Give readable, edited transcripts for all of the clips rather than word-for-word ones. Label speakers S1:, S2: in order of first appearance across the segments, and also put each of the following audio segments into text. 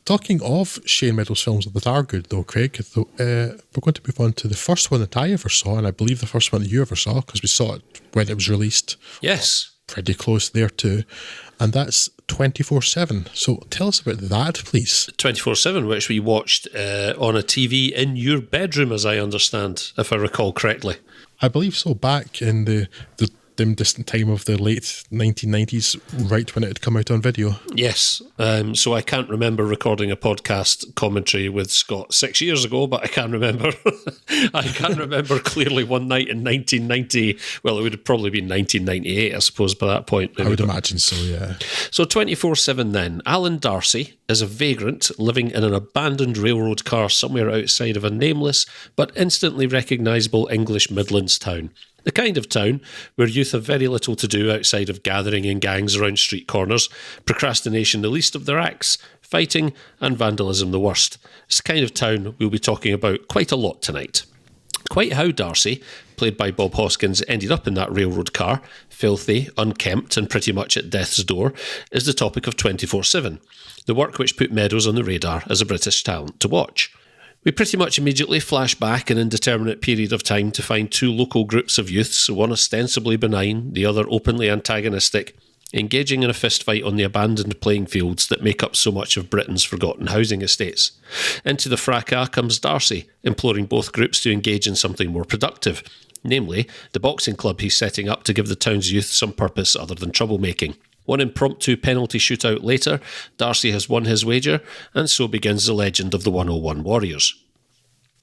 S1: Talking of Shane Meadows films that are good, though, Craig, we're going to move on to the first one that I ever saw, and I believe the first one that you ever saw, because we saw it when it was released.
S2: Yes.
S1: Pretty close there too. And that's 24/7. So tell us about that, please.
S2: 24/7, which we watched on a TV in your bedroom, as I understand, if I recall correctly.
S1: I believe so, back in the dim distant time of the late 1990s, right when it had come out on video.
S2: Yes. So I can't remember recording a podcast commentary with Scott 6 years ago, but I can remember I can remember clearly one night in 1990. Well, it would have probably been 1998, I suppose, by that point.
S1: I would imagine so, yeah.
S2: So 24/7 then. Alan Darcy is a vagrant living in an abandoned railroad car somewhere outside of a nameless but instantly recognisable English Midlands town. The kind of town where youth have very little to do outside of gathering in gangs around street corners, procrastination the least of their acts, fighting and vandalism the worst. It's the kind of town we'll be talking about quite a lot tonight. Quite how Darcy, played by Bob Hoskins, ended up in that railroad car, filthy, unkempt and pretty much at death's door, is the topic of 24/7, the work which put Meadows on the radar as a British talent to watch. We pretty much immediately flash back an indeterminate period of time to find two local groups of youths, one ostensibly benign, the other openly antagonistic, engaging in a fistfight on the abandoned playing fields that make up so much of Britain's forgotten housing estates. Into the fracas comes Darcy, imploring both groups to engage in something more productive, namely the boxing club he's setting up to give the town's youth some purpose other than troublemaking. One impromptu penalty shootout later, Darcy has won his wager, and so begins the legend of the 101 Warriors.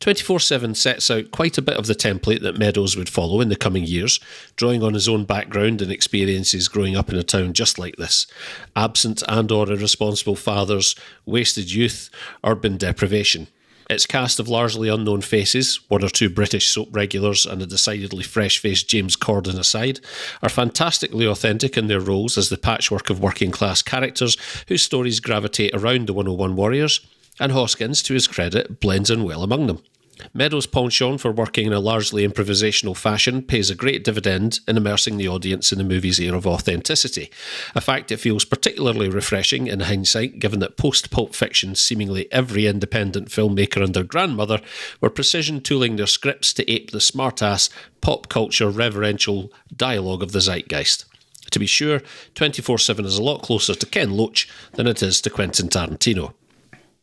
S2: 24/7 sets out quite a bit of the template that Meadows would follow in the coming years, drawing on his own background and experiences growing up in a town just like this. Absent and or irresponsible fathers, wasted youth, urban deprivation. Its cast of largely unknown faces, one or two British soap regulars and a decidedly fresh-faced James Corden aside, are fantastically authentic in their roles as the patchwork of working-class characters whose stories gravitate around the 101 Warriors, and Hoskins, to his credit, blends in well among them. Meadows' penchant for working in a largely improvisational fashion pays a great dividend in immersing the audience in the movie's air of authenticity, a fact that feels particularly refreshing in hindsight, given that post-Pulp Fiction seemingly every independent filmmaker and their grandmother were precision tooling their scripts to ape the smart-ass, pop-culture reverential dialogue of the zeitgeist. To be sure, 24/7 is a lot closer to Ken Loach than it is to Quentin Tarantino.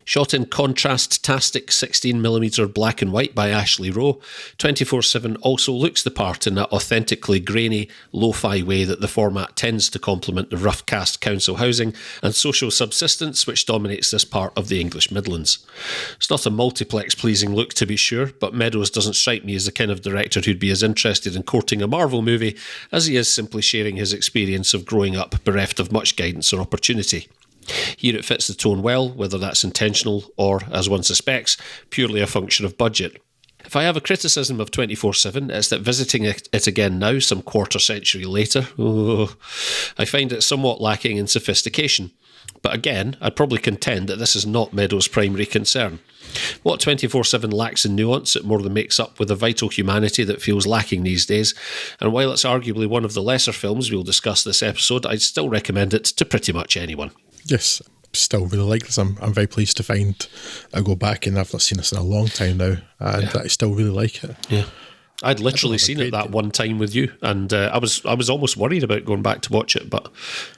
S2: Shot in contrast-tastic 16mm black and white by Ashley Rowe, 24/7 also looks the part in that authentically grainy, lo-fi way that the format tends to complement the rough-cast council housing and social subsistence which dominates this part of the English Midlands. It's not a multiplex-pleasing look, to be sure, but Meadows doesn't strike me as the kind of director who'd be as interested in courting a Marvel movie as he is simply sharing his experience of growing up bereft of much guidance or opportunity. Here it fits the tone well, whether that's intentional or, as one suspects, purely a function of budget. If I have a criticism of 24/7, it's that visiting it again now, some quarter century later, I find it somewhat lacking in sophistication. But again, I'd probably contend that this is not Meadows' primary concern. What 24/7 lacks in nuance, it more than makes up with a vital humanity that feels lacking these days, and while it's arguably one of the lesser films we'll discuss this episode, I'd still recommend it to pretty much anyone.
S1: Yes, still really like this. I'm very pleased to find I go back and I've not seen this in a long time now, and I still really like it.
S2: Yeah, I'd literally seen it that one time with you, and I was almost worried about going back to watch it, but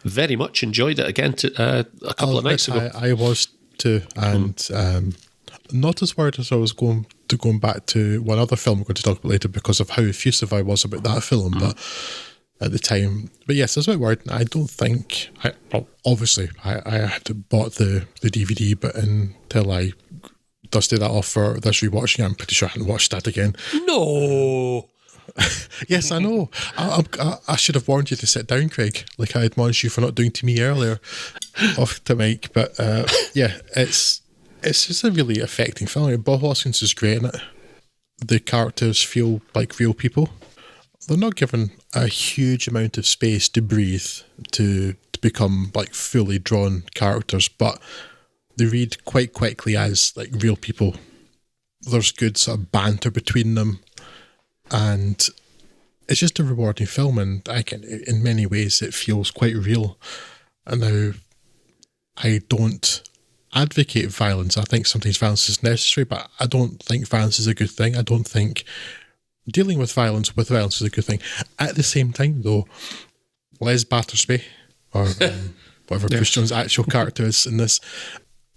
S2: very much enjoyed it again a couple of nights ago.
S1: I was too, and not as worried as I was going back to one other film we're going to talk about later because of how effusive I was about that film, but at the time. But yes, I was a bit worried. I don't think... obviously, I had bought the DVD, but until I dusted that off for this rewatching, I'm pretty sure I hadn't watched that again.
S2: No!
S1: Yes, I know. I should have warned you to sit down, Craig, like I admonished you for not doing to me earlier off to Mike. But yeah, it's just a really affecting film. Bob Hoskins is great in it. The characters feel like real people. They're not given a huge amount of space to breathe to become like fully drawn characters, but they read quite quickly as like real people. There's good sort of banter between them, and it's just a rewarding film, and in many ways it feels quite real. And now I don't advocate violence. I think sometimes violence is necessary, but I don't think violence is a good thing. I don't think dealing with violence is a good thing. At the same time, though, Les Battersby, or whatever Bruce Jones' actual character is in this,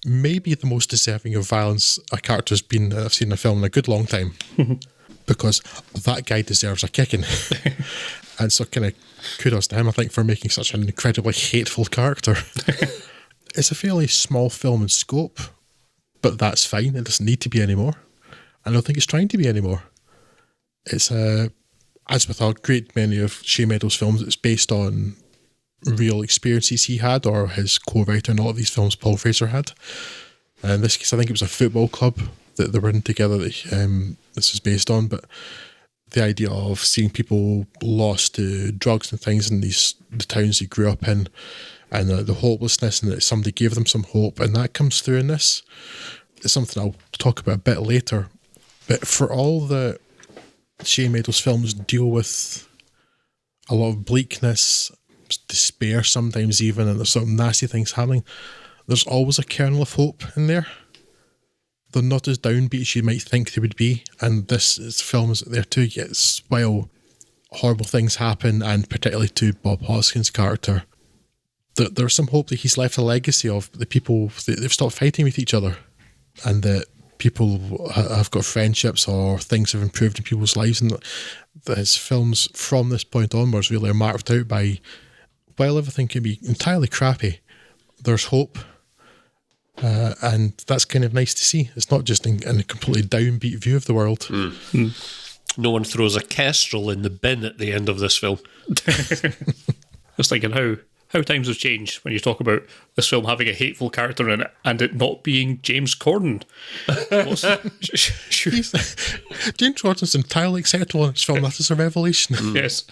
S1: may be the most deserving of violence a character's been I've seen in a film in a good long time. Because that guy deserves a kicking. And so kind of kudos to him, I think, for making such an incredibly hateful character. It's a fairly small film in scope, but that's fine. It doesn't need to be anymore. I don't think it's trying to be anymore. It's as with a great many of Shane Meadows' films, it's based on real experiences he had, or his co-writer in a lot of these films, Paul Fraser, had. In this case, I think it was a football club that they were in together that this is based on, but the idea of seeing people lost to drugs and things in the towns they grew up in, and the hopelessness, and that somebody gave them some hope, and that comes through in this. It's something I'll talk about a bit later, but for all the Shane Meadows films deal with a lot of bleakness, despair sometimes even, and there's some nasty things happening, there's always a kernel of hope in there. They're not as downbeat as you might think they would be, and this film is there too. Yes, while horrible things happen, and particularly to Bob Hoskins' character, there's some hope that he's left a legacy of the people, they've stopped fighting with each other, and that people have got friendships, or things have improved in people's lives, and that his films from this point onwards really are marked out by, while everything can be entirely crappy, there's hope. And that's kind of nice to see. It's not just in a completely downbeat view of the world.
S2: No one throws a kestrel in the bin at the end of this film.
S3: I was thinking how times have changed when you talk about this film having a hateful character in it and it not being James Corden.
S1: James Corden's entirely acceptable in this film. That is a revelation.
S3: Yes.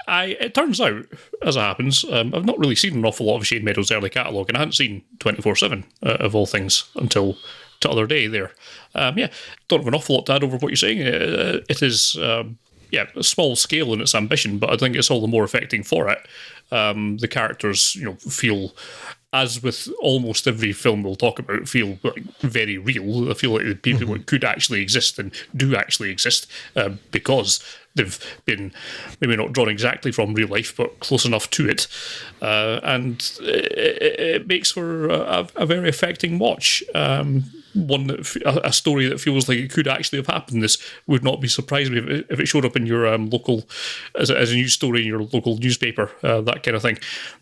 S3: It turns out, as it happens, I've not really seen an awful lot of Shane Meadows' early catalogue, and I hadn't seen 24/7 of all things until the other day there. Don't have an awful lot to add over what you're saying. It is a small scale in its ambition, but I think it's all the more affecting for it. The characters, feel, as with almost every film we'll talk about, feel like very real. I feel like the people could actually exist and do actually exist because they've been maybe not drawn exactly from real life, but close enough to it. And it makes for a very affecting watch. A story that feels like it could actually have happened. This would not be surprising me if it showed up in your local, as a news story in your local newspaper, that kind of thing.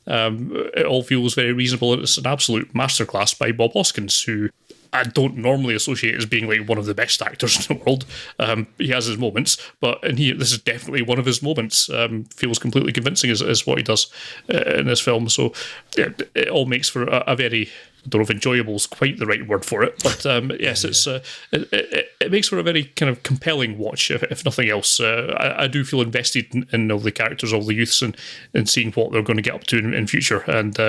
S3: It all feels very reasonable. It's an absolute masterclass by Bob Hoskins, who I don't normally associate as being like one of the best actors in the world. He has his moments, and this is definitely one of his moments. Feels completely convincing as what he does in this film. So it all makes for a very, I don't know if enjoyable is quite the right word for it, but yes, it makes for a very kind of compelling watch, if nothing else. I do feel invested in all the characters, all the youths, and seeing what they're going to get up to in future. And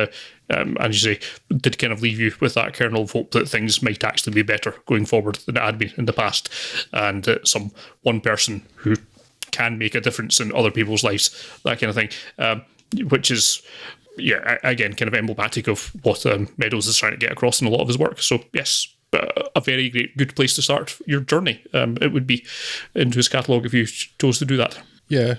S3: as you say, did kind of leave you with that kernel of hope that things might actually be better going forward than it had been in the past, and one person who can make a difference in other people's lives, that kind of thing, which is, again, kind of emblematic of what Meadows is trying to get across in a lot of his work. So yes, a very good place to start your journey. It would be into his catalogue if you chose to do that.
S1: Yeah,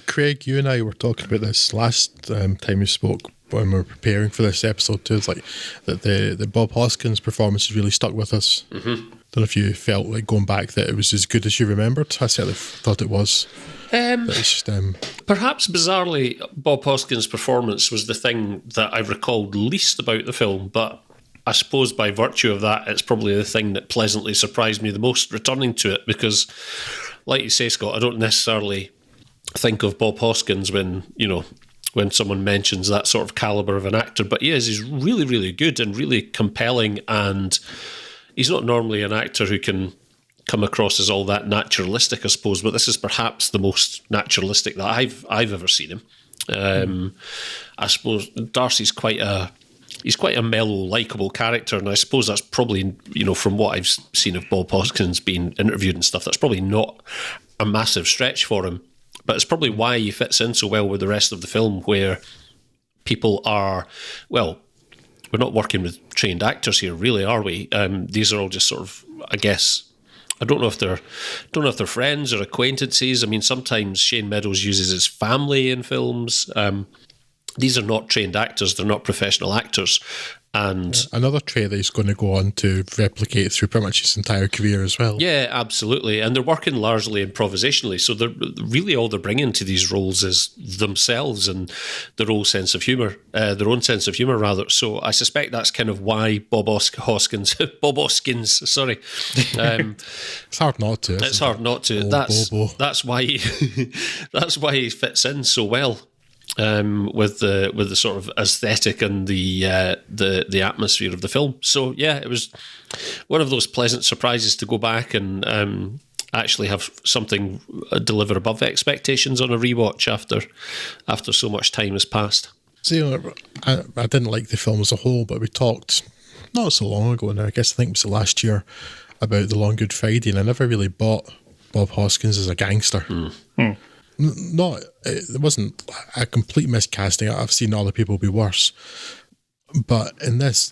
S1: Craig, you and I were talking about this last time we spoke when we were preparing for this episode too. It's like that the Bob Hoskins performance has really stuck with us. Don't know if you felt like going back that it was as good as you remembered. I certainly thought it was. But it's just,
S2: perhaps bizarrely, Bob Hoskins' performance was the thing that I recalled least about the film, but I suppose by virtue of that, it's probably the thing that pleasantly surprised me the most returning to it, because, like you say, Scott, I don't necessarily think of Bob Hoskins when someone mentions that sort of calibre of an actor, but he's really, really good and really compelling, and he's not normally an actor who can come across as all that naturalistic, I suppose, but this is perhaps the most naturalistic that I've ever seen him. I suppose Darcy's quite a mellow, likeable character, and I suppose that's probably, from what I've seen of Bob Hoskins being interviewed and stuff, that's probably not a massive stretch for him, but it's probably why he fits in so well with the rest of the film, where people are, we're not working with trained actors here, really, are we? These are all just sort of, I guess. I don't know if they're friends or acquaintances. I mean, sometimes Shane Meadows uses his family in films. These are not trained actors; they're not professional actors. And
S1: another trait that he's going to go on to replicate through pretty much his entire career as well.
S2: Yeah, absolutely. And they're working largely improvisationally. So they're really all they're bringing to these roles is themselves and their own sense of humour, rather. So I suspect that's kind of why Bob Hoskins, sorry.
S1: It's hard not to.
S2: It's hard not to. That's why he fits in so well. With the sort of aesthetic and the atmosphere of the film. So yeah, it was one of those pleasant surprises to go back and actually have something deliver above expectations on a rewatch after so much time has passed.
S1: So, I didn't like the film as a whole, but we talked not so long ago now, I think it was last year, about The Long Good Friday, and I never really bought Bob Hoskins as a gangster. It wasn't a complete miscasting. I've seen other people be worse, but in this,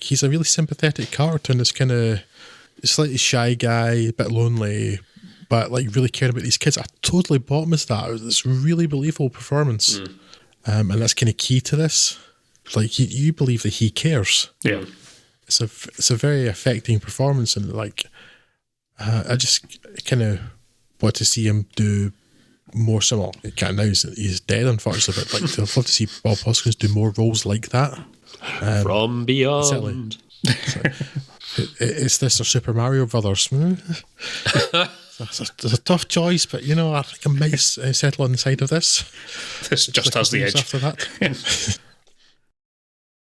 S1: he's a really sympathetic character, and this kind of slightly shy guy, a bit lonely, but really caring about these kids. I totally bought him as that. It was this really believable performance, and that's kind of key to this. You believe that he cares.
S3: Yeah,
S1: it's a very affecting performance, and I just kind of want to see him do more so. Well, now he's dead, unfortunately, but I'd love to see Bob Hoskins do more roles like that.
S2: From beyond.
S1: Is this or Super Mario Brothers? It's a tough choice, but I think I might settle on the side of this.
S3: This just has the edge.
S1: After that.